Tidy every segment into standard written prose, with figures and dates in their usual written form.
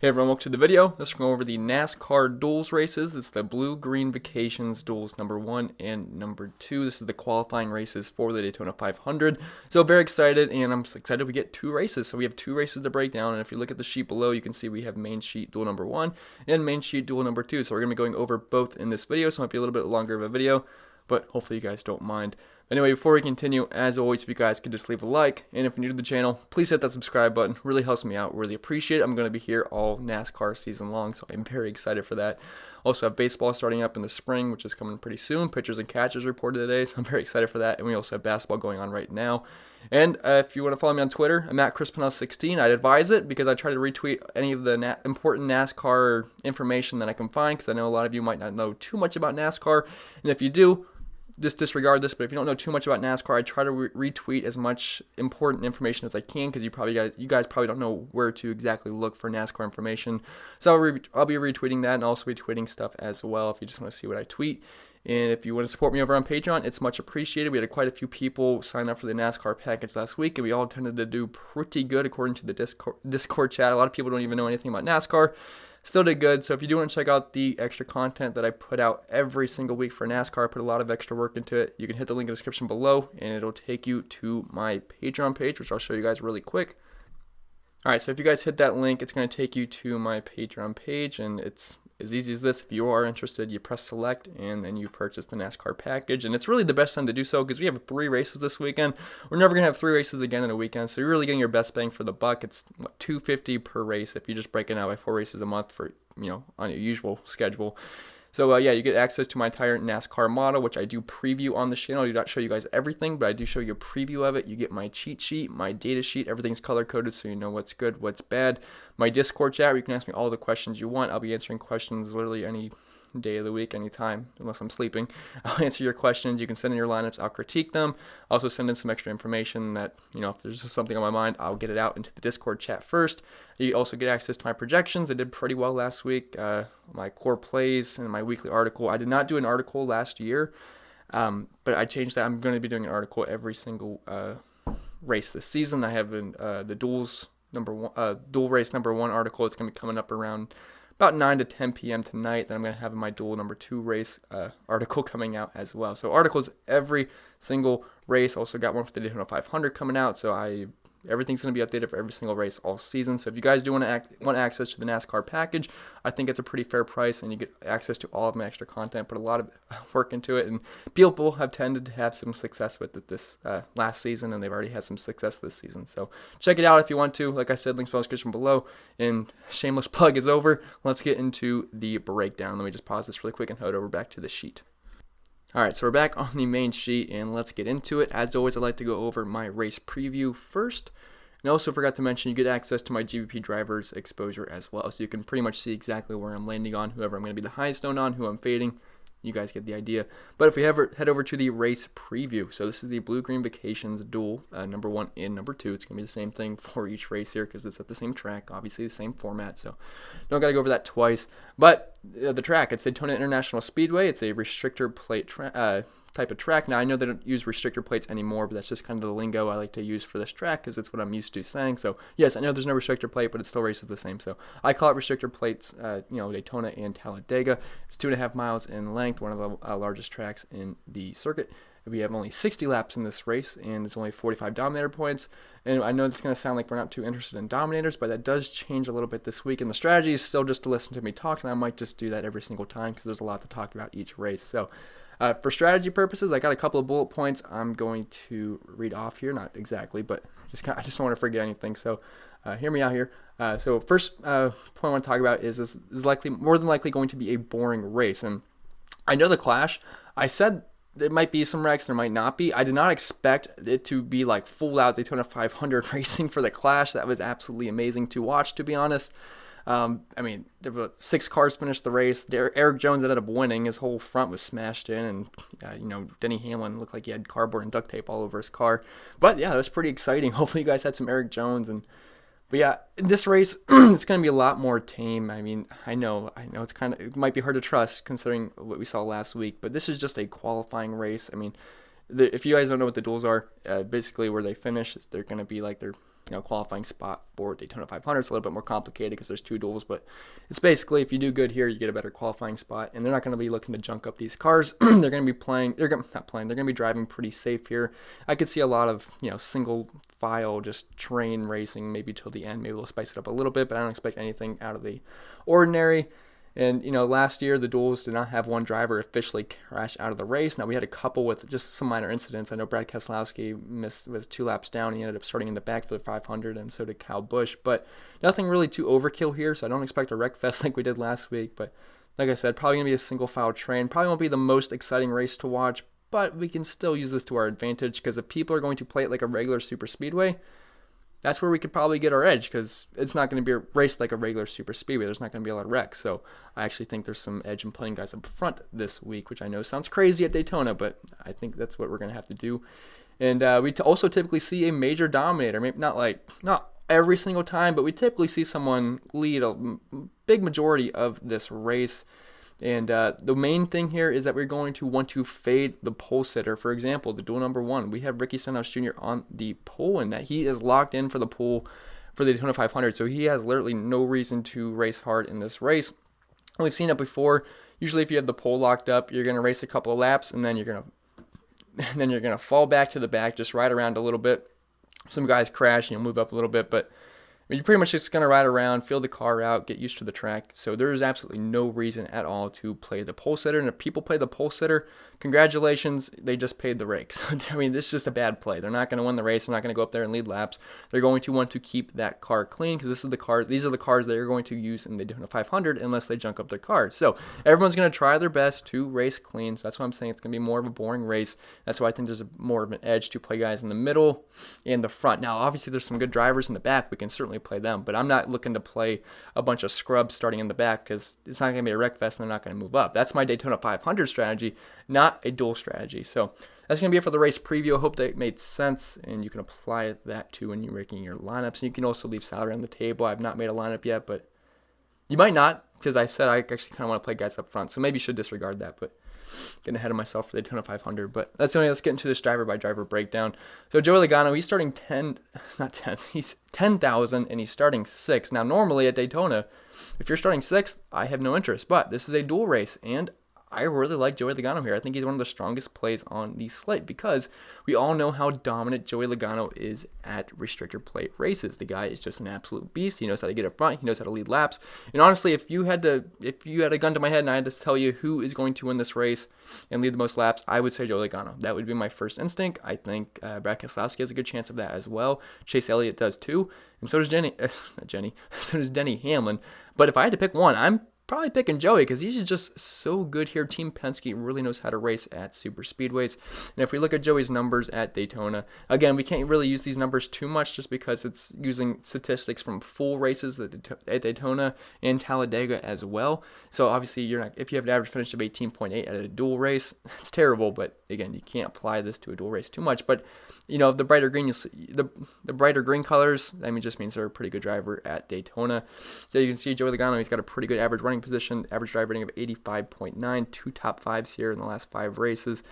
Hey everyone, welcome to the video. Let's go over the NASCAR Duels races. It's the Blue-Green Vacations Duels number 1 and number 2. This is the qualifying races for the Daytona 500. So very excited, and I'm excited we get 2 races. So we have 2 races to break down, and if you look at the sheet below, you can see we have main sheet duel number 1 and main sheet duel number 2. So we're going to be going over both in this video, so it might be a little bit longer of a video, but hopefully you guys don't mind. Anyway, before we continue, as always, if you guys could just leave a like, and if you're new to the channel, please hit that subscribe button. It really helps me out. Really appreciate it. I'm going to be here all NASCAR season long, so I'm very excited for that. Also have baseball starting up in the spring, which is coming pretty soon. Pitchers and catchers reported today, so I'm very excited for that. And we also have basketball going on right now. And if you want to follow me on Twitter, I'm at Pennell16. I'd advise it because I try to retweet any of the important NASCAR information that I can find, because I know a lot of you might not know too much about NASCAR. And if you do, just disregard this, but if you don't know too much about NASCAR, I try to retweet as much important information as I can, because you guys probably don't know where to exactly look for NASCAR information. So I'll be retweeting that and also retweeting stuff as well if you just want to see what I tweet. And if you want to support me over on Patreon, it's much appreciated. We had quite a few people sign up for the NASCAR package last week, and we all tended to do pretty good according to the Discord chat. A lot of people don't even know anything about NASCAR. Still did good. So if you do want to check out the extra content that I put out every single week for NASCAR, I put a lot of extra work into it. You can hit the link in the description below, and it'll take you to my Patreon page, which I'll show you guys really quick. Alright, so if you guys hit that link, it's going to take you to my Patreon page, and it's as easy as this. If you are interested, you press select, and then you purchase the NASCAR package. And it's really the best time to do so, because we have 3 races this weekend. We're never going to have 3 races again in a weekend, so you're really getting your best bang for the buck. It's what, $250 per race if you just break it out by 4 races a month for, on your usual schedule. So yeah, you get access to my entire NASCAR model, which I do preview on the channel. I do not show you guys everything, but I do show you a preview of it. You get my cheat sheet, my data sheet. Everything's color coded, so you know what's good, what's bad. My Discord chat, where you can ask me all the questions you want. I'll be answering questions literally any day of the week, anytime, unless I'm sleeping. I'll answer your questions. You can send in your lineups. I'll critique them. I'll also send in some extra information that, if there's just something on my mind, I'll get it out into the Discord chat first. You also get access to my projections. I did pretty well last week. My core plays and my weekly article. I did not do an article last year, but I changed that. I'm going to be doing an article every single race this season. I have the Duels dual race number 1 article. It's going to be coming up around about 9 to 10 p.m. tonight. Then I'm going to have my duel number 2 race article coming out as well. So articles every single race. Also got one for the Daytona 500 coming out. So everything's going to be updated for every single race all season. So if you guys do want access to the NASCAR package, I think it's a pretty fair price, and you get access to all of my extra content. Put a lot of work into it, and people have tended to have some success with it this last season, and they've already had some success this season. So check it out if you want to. Like I said, links in the description below, and shameless plug is over. Let's get into the breakdown. Let me just pause this really quick and head over back to the sheet. Alright, so we're back on the main sheet, and let's get into it. As always, I'd like to go over my race preview first. And I also forgot to mention, you get access to my GVP drivers exposure as well. So you can pretty much see exactly where I'm landing on, whoever I'm going to be the highest owned on, who I'm fading. You guys get the idea. But if we head over to the race preview. So this is the Blue-Green Vacations Duel, number 1 and number 2. It's going to be the same thing for each race here, because it's at the same track, obviously the same format. So don't got to go over that twice. But the track, it's Daytona International Speedway. It's a restrictor plate type of track. Now, I know they don't use restrictor plates anymore, but that's just kind of the lingo I like to use for this track, because it's what I'm used to saying. So yes, I know there's no restrictor plate, but it still races the same. So I call it restrictor plates, Daytona and Talladega. It's 2.5 miles in length, one of the largest tracks in the circuit. We have only 60 laps in this race, and it's only 45 Dominator points. And I know it's going to sound like we're not too interested in Dominators, but that does change a little bit this week. And the strategy is still just to listen to me talk, and I might just do that every single time, because there's a lot to talk about each race. So for strategy purposes, I got a couple of bullet points I'm going to read off here. Not exactly, but I just don't want to forget anything. So hear me out here. So first point I want to talk about is this is more than likely going to be a boring race. And I know the Clash, I said there might be some wrecks, there might not be. I did not expect it to be like full out Daytona 500 racing for the Clash. That was absolutely amazing to watch, to be honest. I mean, there were 6 cars finished the race. Eric Jones ended up winning. His whole front was smashed in, and Denny Hamlin looked like he had cardboard and duct tape all over his car. But yeah, it was pretty exciting. Hopefully, you guys had some Eric Jones. But yeah, in this race, it's going to be a lot more tame. I mean, I know it might be hard to trust considering what we saw last week, but this is just a qualifying race. I mean, if you guys don't know what the duels are, basically where they finish, they're going to be like qualifying spot for Daytona 500. It's a little bit more complicated because there's 2 duels, but it's basically if you do good here, you get a better qualifying spot, and they're not going to be looking to junk up these cars. They're going to be they're going to be driving pretty safe here. I could see a lot of, single file, just train racing maybe till the end. Maybe we'll spice it up a little bit, but I don't expect anything out of the ordinary. And, last year the Duels did not have one driver officially crash out of the race. Now, we had a couple with just some minor incidents. I know Brad Keselowski was 2 laps down. He ended up starting in the back for the 500, and so did Kyle Busch. But nothing really too overkill here, so I don't expect a wreck fest like we did last week. But like I said, probably going to be a single file train. Probably won't be the most exciting race to watch, but we can still use this to our advantage because if people are going to play it like a regular super speedway, that's where we could probably get our edge because it's not going to be raced like a regular super speedway. There's not going to be a lot of wrecks. So I actually think there's some edge in playing guys up front this week, which I know sounds crazy at Daytona, but I think that's what we're going to have to do. And we also typically see a major dominator. Maybe not every single time, but we typically see someone lead a big majority of this race. And the main thing here is that we're going to want to fade the pole sitter. For example, the duel number 1, we have Ricky Stenhouse Jr. on the pole, and that he is locked in for the pole for the Daytona 500. So he has literally no reason to race hard in this race. We've seen it before. Usually, if you have the pole locked up, you're going to race a couple of laps, and then you're going to fall back to the back, just ride around a little bit. Some guys crash, and you'll move up a little bit, but you're pretty much just going to ride around, feel the car out, get used to the track. So there is absolutely no reason at all to play the pole sitter. And if people play the pole sitter, congratulations, they just paid the rakes. I mean, this is just a bad play. They're not going to win the race. They're not going to go up there and lead laps. They're going to want to keep that car clean because these are the cars they're going to use in the Daytona 500 unless they junk up their cars. So everyone's going to try their best to race clean. So that's why I'm saying it's going to be more of a boring race. That's why I think there's more of an edge to play guys in the middle and the front. Now, obviously, there's some good drivers in the back. We can certainly play them, but I'm not looking to play a bunch of scrubs starting in the back because it's not going to be a wreck fest and they're not going to move up. That's my Daytona 500 strategy, not a dual strategy. So that's going to be it for the race preview. I hope that made sense and you can apply that to when you're making your lineups. And you can also leave salary on the table. I've not made a lineup yet, but you might not because I said I actually kind of want to play guys up front. So maybe you should disregard that, but getting ahead of myself for the Daytona 500, but let's get into this driver by driver breakdown. So Joey Logano, he's starting he's 10,000 and he's starting 6. Now normally at Daytona, if you're starting 6th, I have no interest, but this is a dual race and I really like Joey Logano here. I think he's one of the strongest plays on the slate because we all know how dominant Joey Logano is at restrictor plate races. The guy is just an absolute beast. He knows how to get up front. He knows how to lead laps. And honestly, if you had a gun to my head and I had to tell you who is going to win this race and lead the most laps, I would say Joey Logano. That would be my first instinct. I think Brad Keselowski has a good chance of that as well. Chase Elliott does too, and so does so does Denny Hamlin. But if I had to pick one, I'm probably picking Joey because he's just so good here. Team Penske really knows how to race at super speedways. And if we look at Joey's numbers at Daytona, again, we can't really use these numbers too much just because it's using statistics from full races at Daytona and Talladega as well. So obviously, if you have an average finish of 18.8 at a dual race, it's terrible. But again, you can't apply this to a dual race too much. But the brighter green, the brighter green colors, just means they're a pretty good driver at Daytona. So you can see Joey Logano, he's got a pretty good average running position, average driver rating of 85.9, 2 top 5s here in the last 5 races,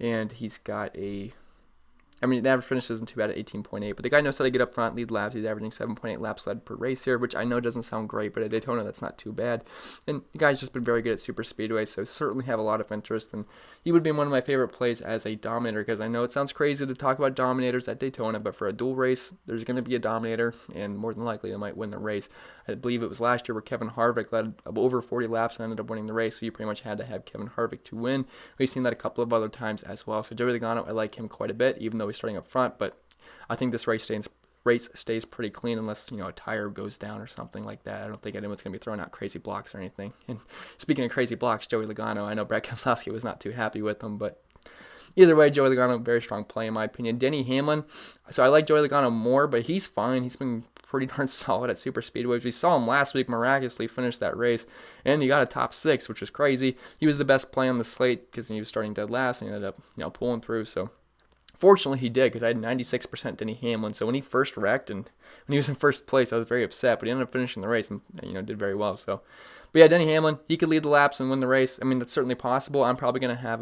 and he's got the average finish isn't too bad at 18.8, but the guy knows how to get up front, lead laps. He's averaging 7.8 laps led per race here, which I know doesn't sound great, but at Daytona, that's not too bad. And the guy's just been very good at super speedway, so certainly have a lot of interest, and he would be one of my favorite plays as a dominator, because I know it sounds crazy to talk about dominators at Daytona, but for a dual race, there's going to be a dominator, and more than likely, they might win the race. I believe it was last year where Kevin Harvick led over 40 laps and ended up winning the race, so you pretty much had to have Kevin Harvick to win. We've seen that a couple of other times as well. So Joey Logano, I like him quite a bit, even though he's starting up front, but I think this race stays pretty clean unless, a tire goes down or something like that. I don't think anyone's going to be throwing out crazy blocks or anything. And speaking of crazy blocks, Joey Logano, I know Brad Keselowski was not too happy with him, but either way, Joey Logano, very strong play in my opinion. Denny Hamlin, so I like Joey Logano more, but he's fine. He's been pretty darn solid at super speedways. We saw him last week miraculously finish that race, and he got a top 6, which was crazy. He was the best play on the slate because he was starting dead last and he ended up pulling through. So fortunately he did, because I had 96% Denny Hamlin. So when he first wrecked and when he was in first place, I was very upset, but he ended up finishing the race and did very well. So, but yeah, Denny Hamlin, he could lead the laps and win the race. That's certainly possible. I'm probably going to have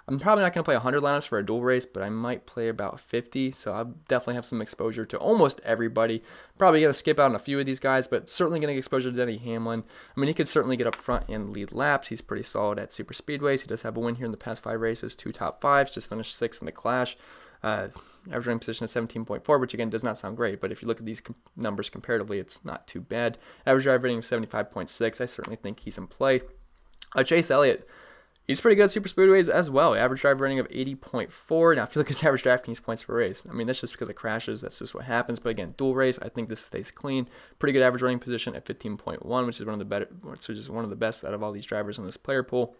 I'm probably not going to play 100 lineups for a dual race, but I might play about 50, so I'll definitely have some exposure to almost everybody. Probably going to skip out on a few of these guys, but certainly going to get exposure to Denny Hamlin. I mean, he could certainly get up front and lead laps. He's pretty solid at super speedways. He does have a win here in the past 5 races, 2 top 5s, just finished 6th in the Clash. Average running position of 17.4, which again does not sound great, but if you look at these numbers comparatively, it's not too bad. Average driver rating of 75.6, I certainly think he's in play. Chase Elliott, he's pretty good at super speedways as well. Average driver rating of 80.4. Now, if you look at his average Draftkings points per race, I mean, that's just because of crashes. That's just what happens. But again, dual race, I think this stays clean. Pretty good average running position at 15.1, which is one of the best out of all these drivers in this player pool.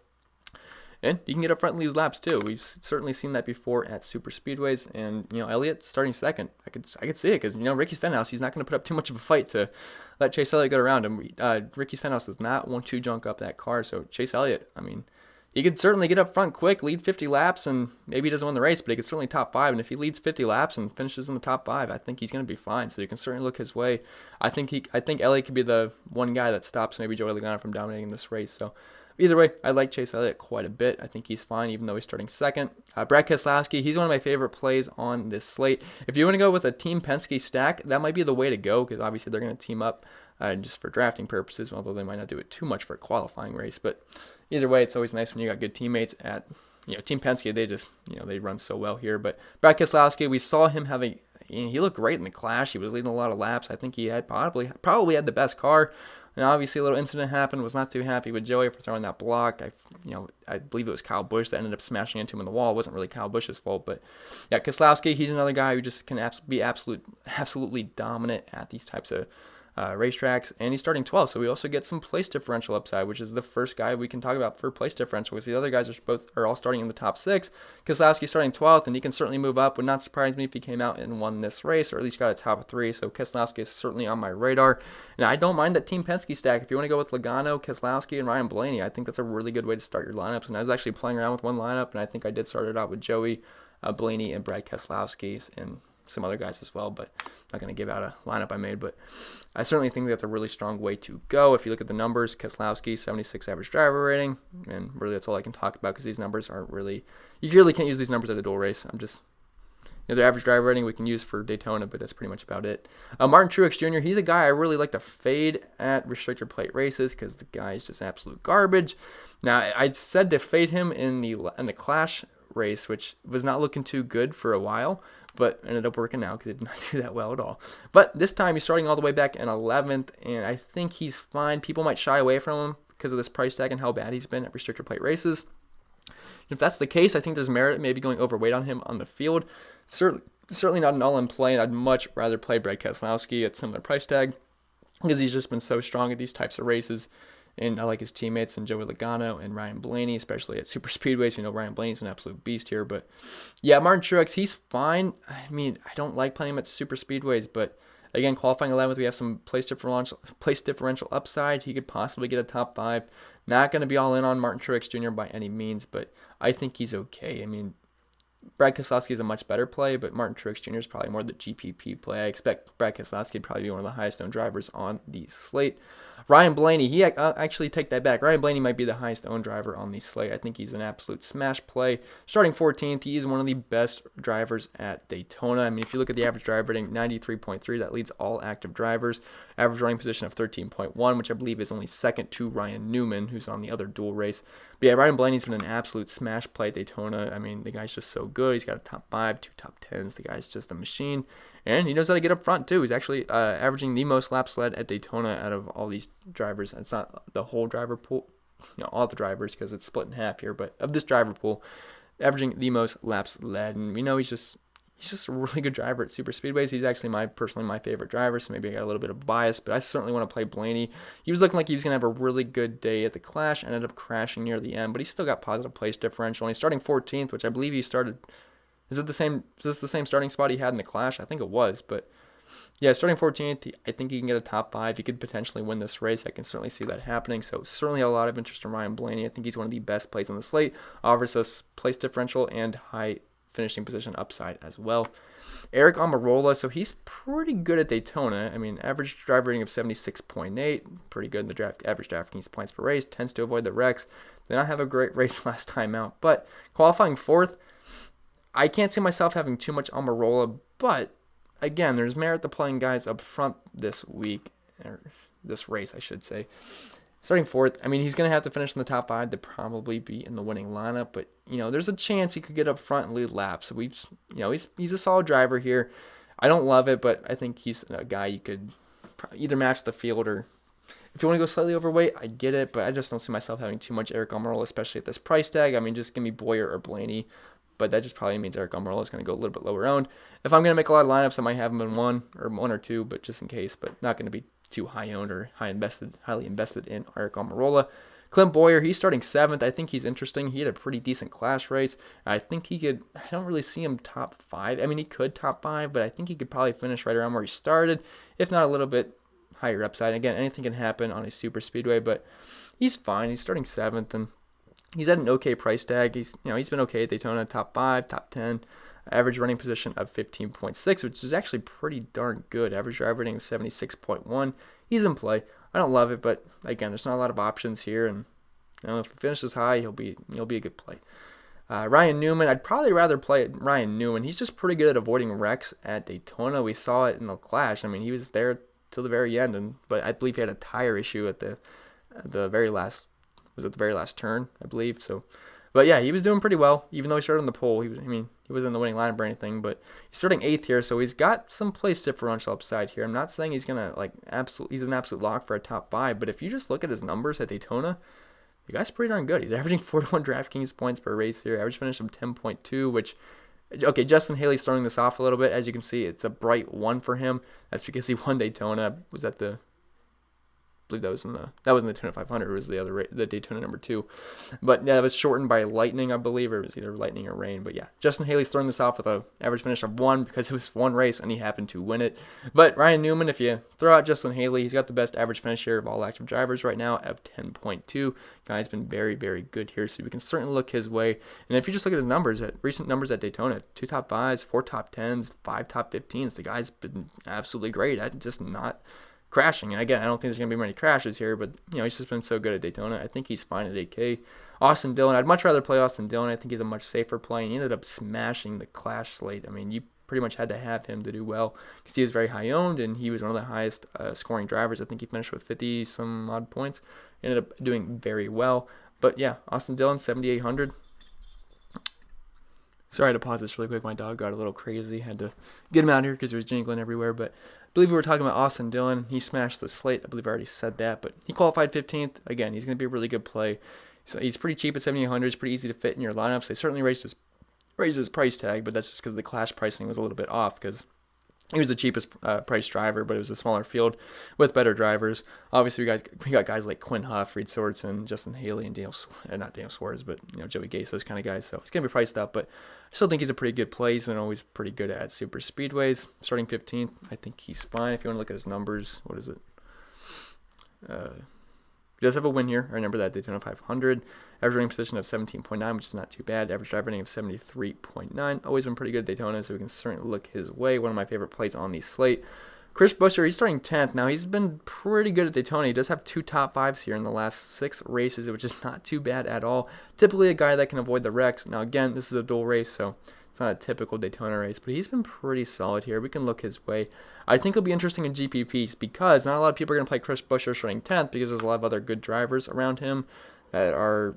And you can get up front and lose laps too. We've certainly seen that before at super speedways. And Elliott starting second, I could see it because Ricky Stenhouse, he's not going to put up too much of a fight to let Chase Elliott go around him. Ricky Stenhouse does not want to junk up that car. So Chase Elliott, I mean, he could certainly get up front quick, lead 50 laps, and maybe he doesn't win the race, but he could certainly top 5. And if he leads 50 laps and finishes in the top 5, I think he's going to be fine. So you can certainly look his way. I think Elliott could be the one guy that stops maybe Joey Logano from dominating this race. So either way, I like Chase Elliott quite a bit. I think he's fine, even though he's starting second. Brad Keselowski, he's one of my favorite plays on this slate. If you want to go with a Team Penske stack, that might be the way to go, because obviously they're going to team up just for drafting purposes, although they might not do it too much for a qualifying race. But either way, it's always nice when you got good teammates at Team Penske. They just they run so well here. But Brad Keselowski, we saw him he looked great in the Clash. He was leading a lot of laps. I think he had probably had the best car. And obviously a little incident happened. Was not too happy with Joey for throwing that block. I believe it was Kyle Busch that ended up smashing into him in the wall. It wasn't really Kyle Busch's fault, but yeah, Keselowski, he's another guy who just can be absolutely dominant at these types of racetracks, and he's starting 12th, so we also get some place differential upside, which is the first guy we can talk about for place differential, because the other guys are all starting in the top 6. Keselowski starting 12th, and he can certainly move up. Would not surprise me if he came out and won this race, or at least got a top 3, so Keselowski is certainly on my radar. And I don't mind that Team Penske stack. If you want to go with Logano, Keselowski, and Ryan Blaney, I think that's a really good way to start your lineups, and I was actually playing around with one lineup, and I think I did start it out with Joey, Blaney, and Brad Keselowski, and some other guys as well, but I'm not going to give out a lineup I made, but I certainly think that's a really strong way to go. If you look at the numbers, Keselowski, 76 average driver rating, and really that's all I can talk about, because these numbers aren't really, you really can't use these numbers at a dual race. I'm just, their average driver rating we can use for Daytona, but that's pretty much about it. Martin Truex Jr., he's a guy I really like to fade at restrictor plate races, because the guy is just absolute garbage. Now, I said to fade him in the Clash race, which was not looking too good for a while, but ended up working out because it did not do that well at all. But this time he's starting all the way back in 11th, and I think he's fine. People might shy away from him because of this price tag and how bad he's been at restrictor plate races. If that's the case, I think there's merit maybe going overweight on him on the field. Certainly not an all-in play, and I'd much rather play Brad Keselowski at similar price tag, because he's just been so strong at these types of races. And I like his teammates and Joey Logano and Ryan Blaney, especially at super speedways. Ryan Blaney's an absolute beast here. But yeah, Martin Truex, he's fine. I mean, I don't like playing him at super speedways, but again, qualifying 11th, we have some place differential upside. He could possibly get a top 5. Not going to be all in on Martin Truex Jr. by any means, but I think he's okay. I mean, Brad Keselowski is a much better play, but Martin Truex Jr. is probably more the GPP play. I expect Brad Keselowski to probably be one of the highest owned drivers on the slate. Ryan Blaney, he actually take that back. Ryan Blaney might be the highest owned driver on the slate. I think he's an absolute smash play. Starting 14th, he is one of the best drivers at Daytona. I mean, if you look at the average driver rating, 93.3, that leads all active drivers. Average running position of 13.1, which I believe is only second to Ryan Newman, who's on the other dual race. But yeah, Ryan Blaney's been an absolute smash play at Daytona. I mean, the guy's just so good. He's got a top 5, 2 top 10s. The guy's just a machine. And he knows how to get up front, too. He's actually averaging the most laps led at Daytona out of all these drivers. It's not the whole driver pool, all the drivers, because it's split in half here. But of this driver pool, averaging the most laps led. And he's just a really good driver at super speedways. He's actually personally my favorite driver, so maybe I got a little bit of bias, but I certainly want to play Blaney. He was looking like he was going to have a really good day at the Clash, ended up crashing near the end, but he still got positive place differential. And he's starting 14th, which I believe he started. Is this the same starting spot he had in the Clash? I think it was, but yeah, starting 14th, I think he can get a top 5. He could potentially win this race. I can certainly see that happening. So certainly a lot of interest in Ryan Blaney. I think he's one of the best plays on the slate. Offers us place differential and high finishing position upside as well. Eric Almirola, so he's pretty good at Daytona. I mean, average driver rating of 76.8, pretty good in the average Draftkings points per race, tends to avoid the wrecks. Did not have a great race last time out, but qualifying fourth, I can't see myself having too much Almirola, but again, there's merit to playing guys up front this week, or this race, I should say. Starting fourth, I mean, he's going to have to finish in the top 5 to probably be in the winning lineup, but, there's a chance he could get up front and lead laps. So he's a solid driver here. I don't love it, but I think he's a guy you could either match the field, or if you want to go slightly overweight, I get it, but I just don't see myself having too much Eric Almirola, especially at this price tag. I mean, just give me Boyer or Blaney, but that just probably means Eric Almirola is going to go a little bit lower owned. If I'm going to make a lot of lineups, I might have him in one or two, but just in case, but not going to be too high owned or highly invested in Eric Almirola. Clint Boyer, he's starting 7th. I think he's interesting. He had a pretty decent clash race. I think he could, I don't really see him top 5. I mean, he could top 5, but I think he could probably finish right around where he started, if not a little bit higher upside. Again, anything can happen on a super speedway, but he's fine. He's starting 7th, and he's at an okay price tag. He's been okay at Daytona, top 5, top 10. Average running position of 15.6, which is actually pretty darn good. Average driver rating of 76.1. He's in play. I don't love it, but again, there's not a lot of options here, and if he finishes high, he'll be a good play. Ryan Newman, I'd probably rather play Ryan Newman. He's just pretty good at avoiding wrecks at Daytona. We saw it in the clash. I mean, he was there till the very end, but I believe he had a tire issue at the very last. Was at the very last turn, I believe. So, but yeah, he was doing pretty well, even though he started on the pole. He wasn't in the winning lineup or anything, but he's starting 8th here, so he's got some place differential upside here. I'm not saying he's gonna he's an absolute lock for a top 5, but if you just look at his numbers at Daytona, the guy's pretty darn good. He's averaging 41 DraftKings points per race here, average finish of 10.2, which, okay, Justin Haley's throwing this off a little bit. As you can see, it's a bright 1 for him. That's because he won Daytona. Was at the I believe that was in the Daytona 500. It was the Daytona number 2, but yeah, it was shortened by lightning, I believe, or it was either lightning or rain. But yeah, Justin Haley's throwing this off with a average finish of 1 because it was one race and he happened to win it. But Ryan Newman, if you throw out Justin Haley, he's got the best average finish here of all active drivers right now at 10.2. Guy's been very, very good here, so we can certainly look his way. And if you just look at his numbers, recent numbers at Daytona, 2 top 5s, 4 top 10s, 5 top 15s, the guy's been absolutely great at just not crashing. And again, I don't think there's going to be many crashes here, but he's just been so good at Daytona. I think he's fine at 8K. Austin Dillon, I'd much rather play Austin Dillon. I think he's a much safer play, and he ended up smashing the clash slate. I mean, you pretty much had to have him to do well because he was very high owned, and he was one of the highest scoring drivers. I think he finished with 50 some odd points. He ended up doing very well. But yeah, Austin Dillon, 7,800. Sorry, I had to pause this really quick. My dog got a little crazy. Had to get him out here because he was jingling everywhere. But I believe we were talking about Austin Dillon. He smashed the slate. I believe I already said that. But he qualified 15th. Again, he's going to be a really good play. So he's pretty cheap at 7,800. It's pretty easy to fit in your lineups. They certainly raised his price tag, but that's just because the clash pricing was a little bit off because he was the cheapest price driver, but it was a smaller field with better drivers. Obviously, we got guys like Quinn Huff, Reed Sorensen, Justin Haley, and not Daniel Suarez, but Joey Gase, those kind of guys. So it's gonna be priced up, but I still think he's a pretty good play. He's been always pretty good at super speedways. Starting 15th, I think he's fine. If you want to look at his numbers, what is it? He does have a win here. I remember that Daytona 500. Average running position of 17.9, which is not too bad. Average driver rating of 73.9. Always been pretty good at Daytona, so we can certainly look his way. One of my favorite plays on the slate. Chris Buescher, he's starting 10th. Now, he's been pretty good at Daytona. He does have 2 top 5s here in the last 6 races, which is not too bad at all. Typically a guy that can avoid the wrecks. Now, again, this is a dual race, so it's not a typical Daytona race, but he's been pretty solid here. We can look his way. I think it'll be interesting in GPPs because not a lot of people are going to play Chris Buescher starting 10th because there's a lot of other good drivers around him that are,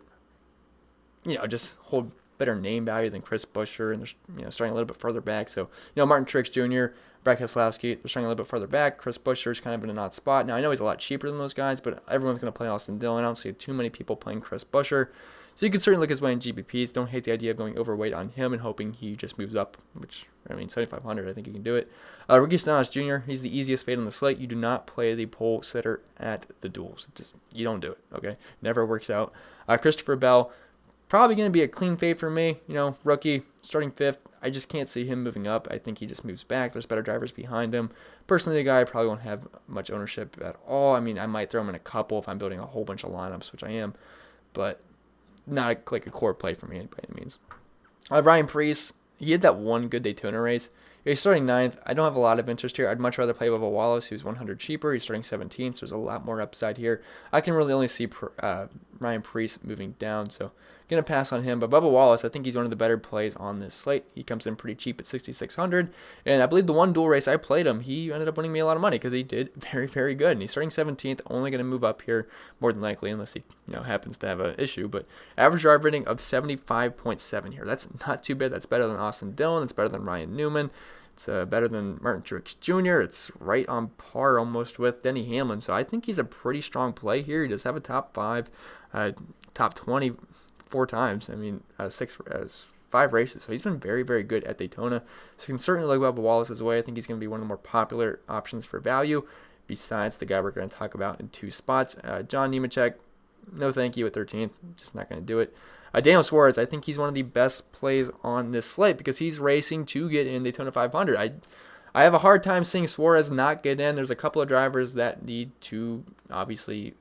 just hold better name value than Chris Buescher, and they're starting a little bit further back. So, Martin Truex Jr., Brad Keselowski, they're starting a little bit further back. Chris Buescher's kind of in an odd spot. Now, I know he's a lot cheaper than those guys, but everyone's going to play Austin Dillon. I don't see too many people playing Chris Buescher. So you can certainly look his way in GPPs. Don't hate the idea of going overweight on him and hoping he just moves up, which, 7,500, I think you can do it. Ricky Stenhouse Jr., he's the easiest fade on the slate. You do not play the pole sitter at the duels. You don't do it, okay? Never works out. Christopher Bell, probably going to be a clean fade for me. Rookie, starting 5th. I just can't see him moving up. I think he just moves back. There's better drivers behind him. Personally, the guy probably won't have much ownership at all. I might throw him in a couple if I'm building a whole bunch of lineups, which I am, but not like a core play for me by any means. Ryan Preece, he had that one good Daytona race. He's starting 9th. I don't have a lot of interest here. I'd much rather play Bubba Wallace, who's 100 cheaper. He's starting 17th, so there's a lot more upside here. I can really only see Ryan Preece moving down, so going to pass on him. But Bubba Wallace, I think he's one of the better plays on this slate. He comes in pretty cheap at 6,600, and I believe the one dual race I played him, he ended up winning me a lot of money because he did very, very good. And he's starting 17th, only going to move up here more than likely unless he happens to have an issue. But average drive rating of 75.7 here. That's not too bad. That's better than Austin Dillon. It's better than Ryan Newman. It's better than Martin Truex Jr. It's right on par almost with Denny Hamlin. So I think he's a pretty strong play here. He does have a top 5, top 20 4 times. I mean, out of 5 races. So he's been very, very good at Daytona. So you can certainly look Bubba Wallace's way. I think he's going to be one of the more popular options for value, besides the guy we're going to talk about in 2 spots. John Nemechek, no thank you at 13th. Just not going to do it. Daniel Suarez, I think he's one of the best plays on this slate because he's racing to get in Daytona 500. I have a hard time seeing Suarez not get in. There's a couple of drivers that need to obviously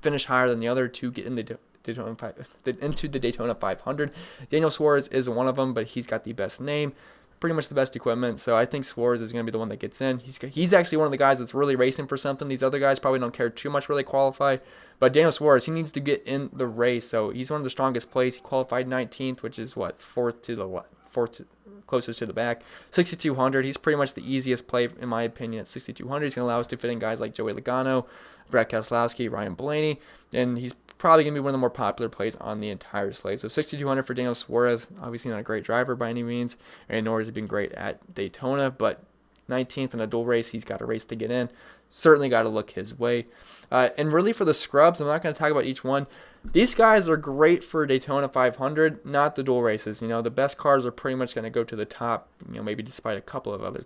finish higher than the other to get in into the Daytona 500. Daniel Suarez is one of them, but he's got the best name, pretty much the best equipment. So I think Suarez is going to be the one that gets in. He's actually one of the guys that's really racing for something. These other guys probably don't care too much where they qualify. But Daniel Suarez, he needs to get in the race. So he's one of the strongest plays. He qualified 19th, which is fourth closest to the back. 6,200. He's pretty much the easiest play in my opinion at 6,200. He's going to allow us to fit in guys like Joey Logano, Brad Keselowski, Ryan Blaney, and he's probably going to be one of the more popular plays on the entire slate. So 6,200 for Daniel Suarez. Obviously not a great driver by any means, and nor has he been great at Daytona, but 19th in a dual race, he's got a race to get in. Certainly got to look his way. And really for the scrubs, I'm not going to talk about each one. These guys are great for Daytona 500, not the dual races. The best cars are pretty much going to go to the top, maybe despite a couple of other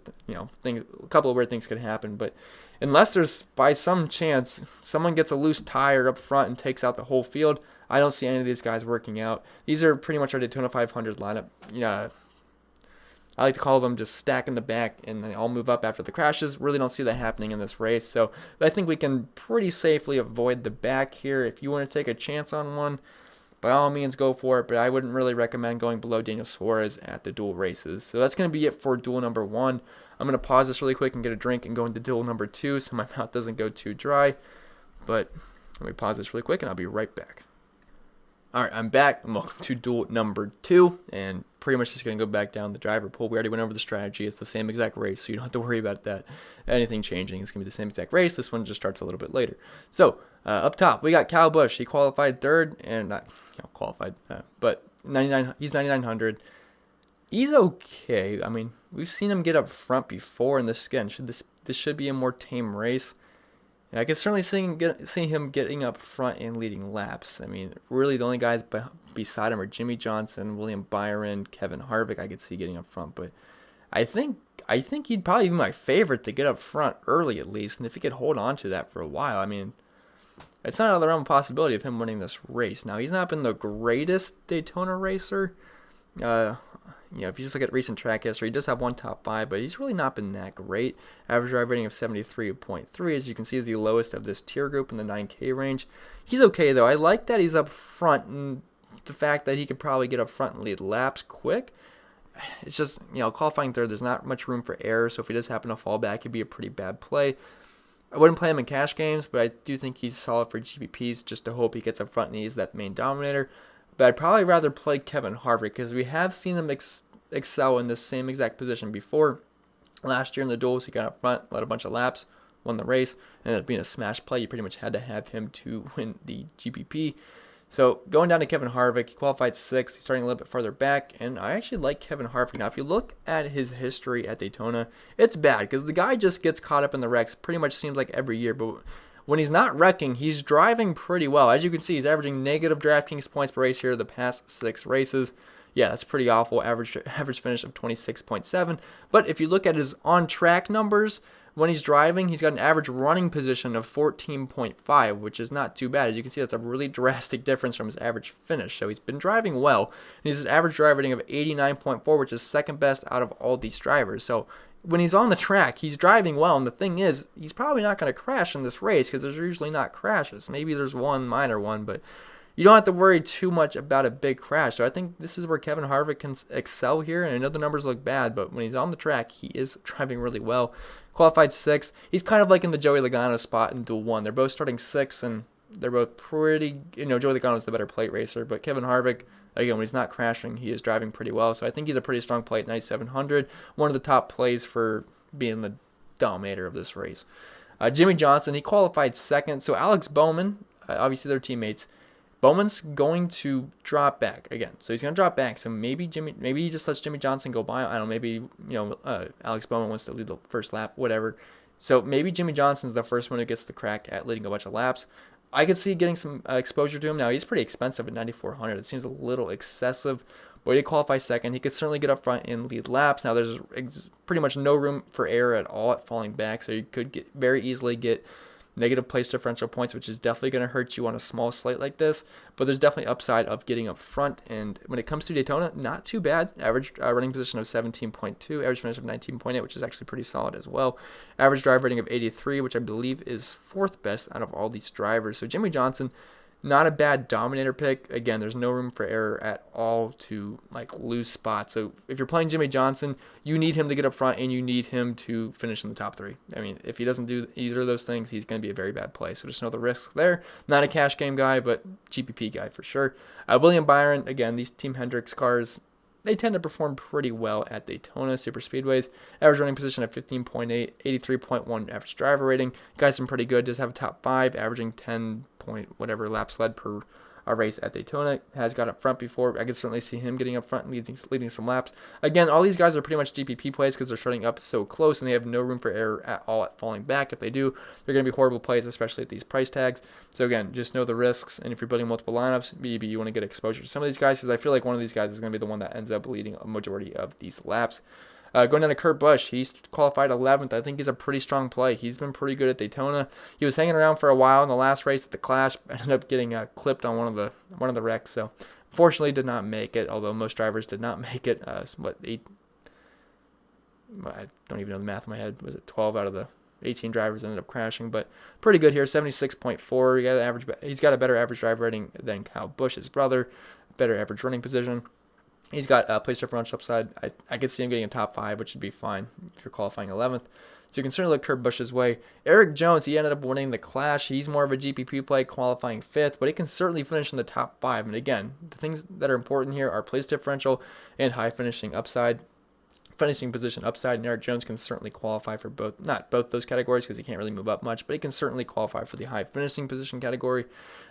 things, a couple of weird things could happen. But unless there's, by some chance, someone gets a loose tire up front and takes out the whole field, I don't see any of these guys working out. These are pretty much our Daytona 500 lineup. I like to call them just stack in the back and they all move up after the crashes. Really don't see that happening in this race. So I think we can pretty safely avoid the back here. If you want to take a chance on one, by all means go for it. But I wouldn't really recommend going below Daniel Suarez at the dual races. So that's going to be it for duel number 1. I'm going to pause this really quick and get a drink and go into duel number 2 so my mouth doesn't go too dry. But let me pause this really quick and I'll be right back. Alright, I'm back. Welcome to duel number 2, and pretty much just going to go back down the driver pool. We already went over the strategy. It's the same exact race, so you don't have to worry about that. Anything changing. It's going to be the same exact race. This one just starts a little bit later. So, up top, we got Kyle Busch. He qualified 3rd, and not qualified, but 99. He's 9,900. He's okay. I mean, we've seen him get up front before, and this should be a more tame race. And I can certainly see him getting up front and leading laps. I mean, really the only guys beside him are Jimmy Johnson, William Byron, Kevin Harvick I could see getting up front. But I think he'd probably be my favorite to get up front early at least. And if he could hold on to that for a while, I mean, it's not out of the realm of possibility of him winning this race. Now, he's not been the greatest Daytona racer. If you just look at recent track history, he does have one top 5, but he's really not been that great. Average drive rating of 73.3, as you can see, is the lowest of this tier group in the 9K range. He's okay, though. I like that he's up front, and the fact that he could probably get up front and lead laps quick. It's just, qualifying 3rd, there's not much room for error, so if he does happen to fall back, it'd be a pretty bad play. I wouldn't play him in cash games, but I do think he's solid for GPPs, just to hope he gets up front and he's that main dominator. But I'd probably rather play Kevin Harvick because we have seen him excel in this same exact position before. Last year in the duels, he got up front, led a bunch of laps, won the race, and ended up being a smash play. You pretty much had to have him to win the GPP. So going down to Kevin Harvick, he qualified 6th. He's starting a little bit further back, and I actually like Kevin Harvick. Now, if you look at his history at Daytona, it's bad because the guy just gets caught up in the wrecks pretty much seems like every year, but when he's not wrecking, he's driving pretty well. As you can see, he's averaging negative DraftKings points per race here the past 6 races. Yeah, that's pretty awful. Average finish of 26.7. But if you look at his on-track numbers, when he's driving, he's got an average running position of 14.5, which is not too bad. As you can see, that's a really drastic difference from his average finish. So he's been driving well. And he's an average drive rating of 89.4, which is second best out of all these drivers. So when he's on the track, he's driving well, and the thing is, he's probably not going to crash in this race because there's usually not crashes. Maybe there's one minor one, but you don't have to worry too much about a big crash. So I think this is where Kevin Harvick can excel here. And I know the numbers look bad, but when he's on the track, he is driving really well. Qualified 6th. He's kind of like in the Joey Logano spot in Duel 1. They're both starting 6th, and they're both pretty, Joey Logano's the better plate racer, but Kevin Harvick, again, when he's not crashing, he is driving pretty well. So I think he's a pretty strong play at 9,700. One of the top plays for being the dominator of this race. Jimmy Johnson, he qualified 2nd. So Alex Bowman, obviously they're teammates. Bowman's going to drop back again. So he's going to drop back. So maybe he just lets Jimmy Johnson go by. I don't know, maybe, Alex Bowman wants to lead the first lap, whatever. So maybe Jimmy Johnson's the first one who gets the crack at leading a bunch of laps. I could see getting some exposure to him. Now, he's pretty expensive at 9,400. It seems a little excessive, but he did qualify 2nd. He could certainly get up front and lead laps. Now, there's pretty much no room for error at all at falling back, so you could very easily get negative place differential points, which is definitely going to hurt you on a small slate like this, but there's definitely upside of getting up front. And when it comes to Daytona, not too bad. Average running position of 17.2, average finish of 19.8, which is actually pretty solid as well. Average drive rating of 83, which I believe is 4th best out of all these drivers. So Jimmy Johnson, not a bad dominator pick. Again, there's no room for error at all to lose spots. So if you're playing Jimmy Johnson, you need him to get up front and you need him to finish in the top 3. I mean, if he doesn't do either of those things, he's going to be a very bad play. So just know the risks there. Not a cash game guy, but GPP guy for sure. William Byron, again, these Team Hendricks cars, they tend to perform pretty well at Daytona super speedways. Average running position of 15.8, 83.1 average driver rating. Guy's been pretty good. Does have a top 5, averaging 10 point whatever laps led per race at Daytona. Has got up front before. I could certainly see him getting up front and leading some laps. Again, all these guys are pretty much GPP plays because they're starting up so close and they have no room for error at all at falling back. If they do, they're going to be horrible plays, especially at these price tags. So again, just know the risks, and if you're building multiple lineups, maybe you want to get exposure to some of these guys, because I feel like one of these guys is going to be the one that ends up leading a majority of these laps. Going down to Kurt Busch, he's qualified 11th. I think he's a pretty strong play. He's been pretty good at Daytona. He was hanging around for a while in the last race at the Clash, ended up getting clipped on one of the wrecks. So unfortunately, did not make it. Although most drivers did not make it. I don't even know the math in my head. Was it 12 out of the 18 drivers ended up crashing? But pretty good here, 76.4. He's got a better average drive rating than Kyle Busch's brother. Better average running position. He's got place differential upside. I could see him getting a top 5, which would be fine if you're qualifying 11th. So you can certainly look Kurt Busch's way. Eric Jones, he ended up winning the Clash. He's more of a GPP play, qualifying 5th, but he can certainly finish in the top 5. And again, the things that are important here are place differential and high finishing upside. Finishing position upside, and Eric Jones can certainly qualify for not both those categories because he can't really move up much, but he can certainly qualify for the high finishing position category.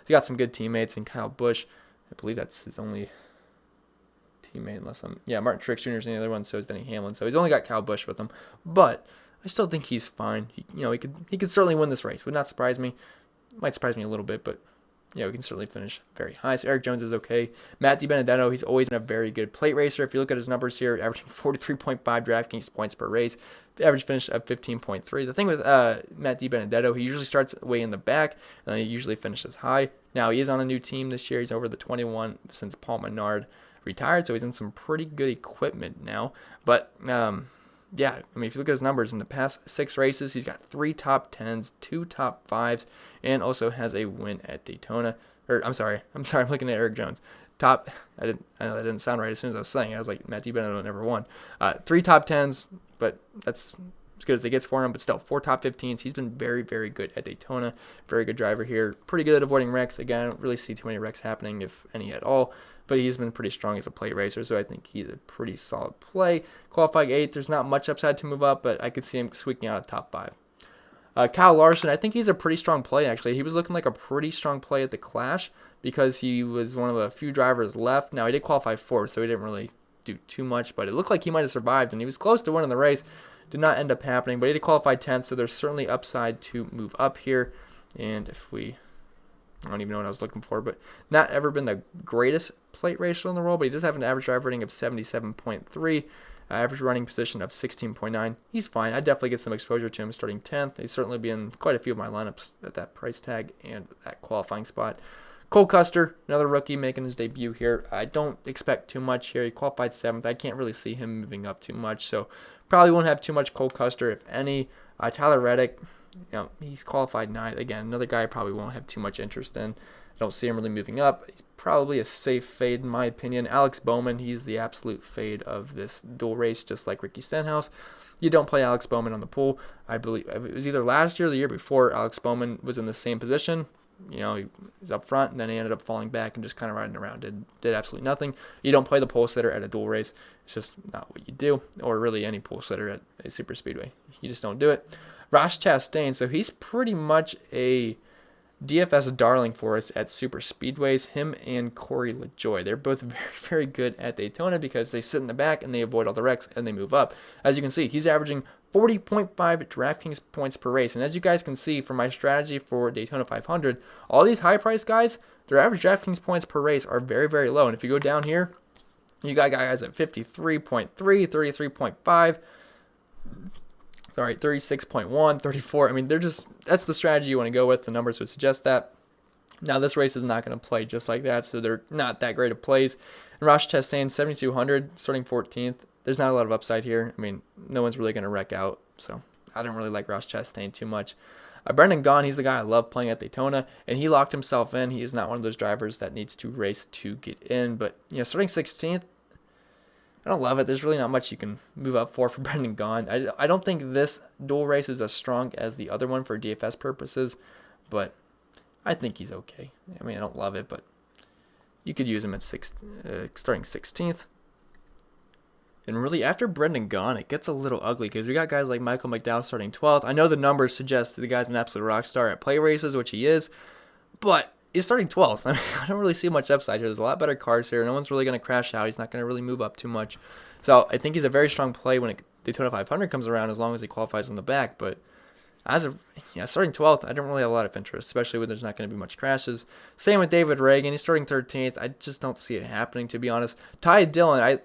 He's got some good teammates in Kyle Busch. I believe that's his only teammate, Martin Truex Jr. is the other one, so is Denny Hamlin. So he's only got Kyle Busch with him, but I still think he's fine. He could certainly win this race. Would not surprise me. Might surprise me a little bit, but he can certainly finish very high. So Eric Jones is okay. Matt DiBenedetto, he's always been a very good plate racer. If you look at his numbers here, averaging 43.5 DraftKings points per race, the average finish of 15.3. The thing with Matt DiBenedetto, he usually starts way in the back, and then he usually finishes high. Now, he is on a new team this year. He's over the 21 since Paul Menard retired, so he's in some pretty good equipment now. But if you look at his numbers in the past 6 races, he's got 3 top 10s, 2 top 5s, and also has a win at Daytona. I'm sorry, I'm looking at Eric Jones. I know that didn't sound right as soon as I was saying it. I was like, Matt DiBenedetto never won. 3 top 10s, but that's as good as it gets for him, but still 4 top 15s. He's been very, very good at Daytona. Very good driver here. Pretty good at avoiding wrecks. Again, I don't really see too many wrecks happening, if any at all, but he's been pretty strong as a plate racer, so I think he's a pretty solid play. Qualifying 8th, there's not much upside to move up, but I could see him squeaking out a top 5. Kyle Larson, I think he's a pretty strong play, actually. He was looking like a pretty strong play at the Clash because he was one of the few drivers left. Now, he did qualify 4th, so he didn't really do too much, but it looked like he might have survived, and he was close to winning the race. Did not end up happening, but he did qualify 10th, so there's certainly upside to move up here. And I don't even know what I was looking for, but not ever been the greatest plate racer in the world, but he does have an average drive rating of 77.3, average running position of 16.9. He's fine. I'd definitely get some exposure to him starting 10th. He'd certainly be in quite a few of my lineups at that price tag and that qualifying spot. Cole Custer, another rookie making his debut here. I don't expect too much here. He qualified 7th. I can't really see him moving up too much, so probably won't have too much Cole Custer, if any. Tyler Reddick, He's qualified 9. Again, another guy I probably won't have too much interest in. I don't see him really moving up. He's probably a safe fade in my opinion. Alex Bowman, he's the absolute fade of this dual race, just like Ricky Stenhouse. You don't play Alex Bowman on the pool. I believe it was either last year or the year before. Alex Bowman was in the same position. He was up front, and then he ended up falling back and just kind of riding around. Did absolutely nothing. You don't play the pole sitter at a dual race. It's just not what you do, or really any pole sitter at a super speedway. You just don't do it. Ross Chastain, so he's pretty much a DFS darling for us at super speedways. Him and Corey LaJoie, they're both very, very good at Daytona because they sit in the back and they avoid all the wrecks and they move up. As you can see, he's averaging 40.5 DraftKings points per race. And as you guys can see from my strategy for Daytona 500, all these high price guys, their average DraftKings points per race are very, very low. And if you go down here, you got guys at 53.3, 33.5, 36.1, 34. I mean, that's the strategy you want to go with. The numbers would suggest that. Now, this race is not going to play just like that, so they're not that great of plays. And Ross Chastain, 7,200, starting 14th. There's not a lot of upside here. I mean, no one's really going to wreck out, so I don't really like Ross Chastain too much. Brendan Gaughan, he's the guy I love playing at Daytona, and he locked himself in. He is not one of those drivers that needs to race to get in, but starting 16th, I don't love it. There's really not much you can move up for Brendan Gaughan. I don't think this dual race is as strong as the other one for DFS purposes, but I think he's okay. I mean, I don't love it, but you could use him at starting 16th. And really, after Brendan Gaughan, it gets a little ugly because we got guys like Michael McDowell starting 12th. I know the numbers suggest that the guy's an absolute rock star at play races, which he is, but he's starting 12th. I mean, I don't really see much upside here. There's a lot better cars here. No one's really going to crash out. He's not going to really move up too much. So I think he's a very strong play when Daytona 500 comes around, as long as he qualifies in the back. But starting 12th, I don't really have a lot of interest, especially when there's not going to be much crashes. Same with David Reagan. He's starting 13th. I just don't see it happening, to be honest. Ty Dillon,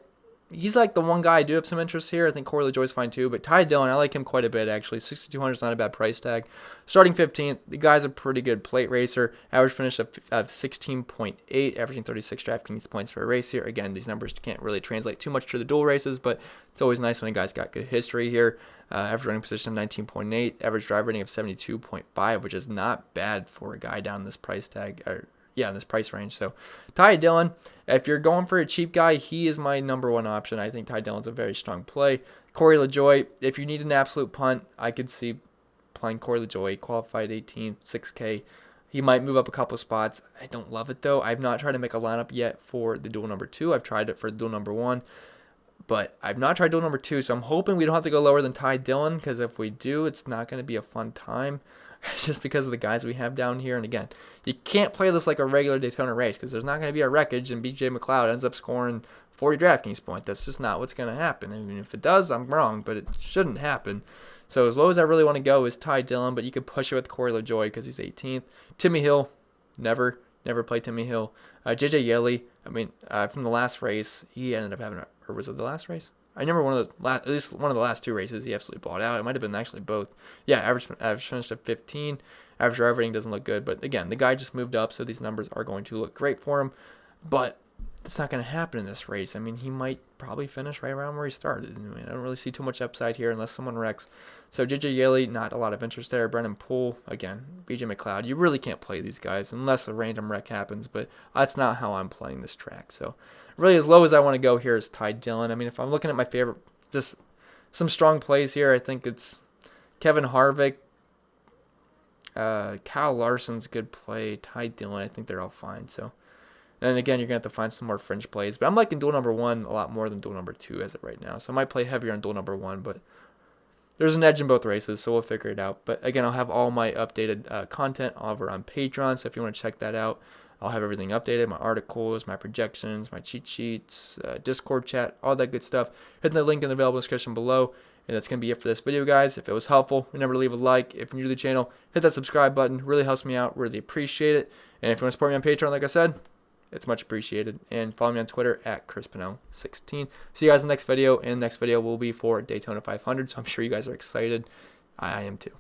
he's like the one guy I do have some interest here. I think Corey LaJoie's fine too, but Ty Dillon, I like him quite a bit actually. 6,200 is not a bad price tag. Starting 15th, the guy's a pretty good plate racer. Average finish of 16.8, averaging 36 DraftKings points per race here. Again, these numbers can't really translate too much to the dual races, but it's always nice when a guy's got good history here. Average running position of 19.8, average drive rating of 72.5, which is not bad for a guy down this price tag, in this price range. So Ty Dillon, if you're going for a cheap guy, he is my number one option. I think Ty Dillon's a very strong play. Corey LaJoie, if you need an absolute punt, I could see playing Corey LaJoie, qualified 18th, 6K. He might move up a couple spots. I don't love it though. I've not tried to make a lineup yet for the dual number 2. I've tried it for the dual number 1, but I've not tried dual number 2, so I'm hoping we don't have to go lower than Ty Dillon, because if we do, it's not going to be a fun time. Just because of the guys we have down here. And again, you can't play this like a regular Daytona race, because there's not going to be a wreckage and BJ McLeod ends up scoring 40 DraftKings points. That's just not what's going to happen. I mean, if it does, I'm wrong, but it shouldn't happen. So as low as I really want to go is Ty Dillon, but you could push it with Corey LaJoie because he's 18th. Timmy Hill, never play Timmy Hill. JJ Yeley, I mean, from the last race, he ended up having or was it the last race? I remember at least one of the last 2 races he absolutely bought out. It might have been actually both. Yeah, average finished at 15. Average drive rating doesn't look good. But again, the guy just moved up, so these numbers are going to look great for him. But it's not going to happen in this race. I mean, he might probably finish right around where he started. I mean, I don't really see too much upside here unless someone wrecks. So JJ Yeley, not a lot of interest there. Brennan Poole, again, BJ McLeod. You really can't play these guys unless a random wreck happens. But that's not how I'm playing this track. So really, as low as I want to go here is Ty Dillon. I mean, if I'm looking at my favorite, just some strong plays here, I think it's Kevin Harvick, Kyle Larson's good play, Ty Dillon. I think they're all fine. So, and again, you're going to have to find some more fringe plays. But I'm liking duel number 1 a lot more than duel number 2 as of right now. So I might play heavier on duel number 1, but there's an edge in both races, so we'll figure it out. But again, I'll have all my updated content over on Patreon, so if you want to check that out, I'll have everything updated, my articles, my projections, my cheat sheets, Discord chat, all that good stuff. Hit the link in the available description below. And that's going to be it for this video, guys. If it was helpful, remember to leave a like. If you're new to the channel, hit that subscribe button. Really helps me out. Really appreciate it. And if you want to support me on Patreon, like I said, it's much appreciated. And follow me on Twitter at ChrisPennell16. See you guys in the next video. And the next video will be for Daytona 500. So I'm sure you guys are excited. I am too.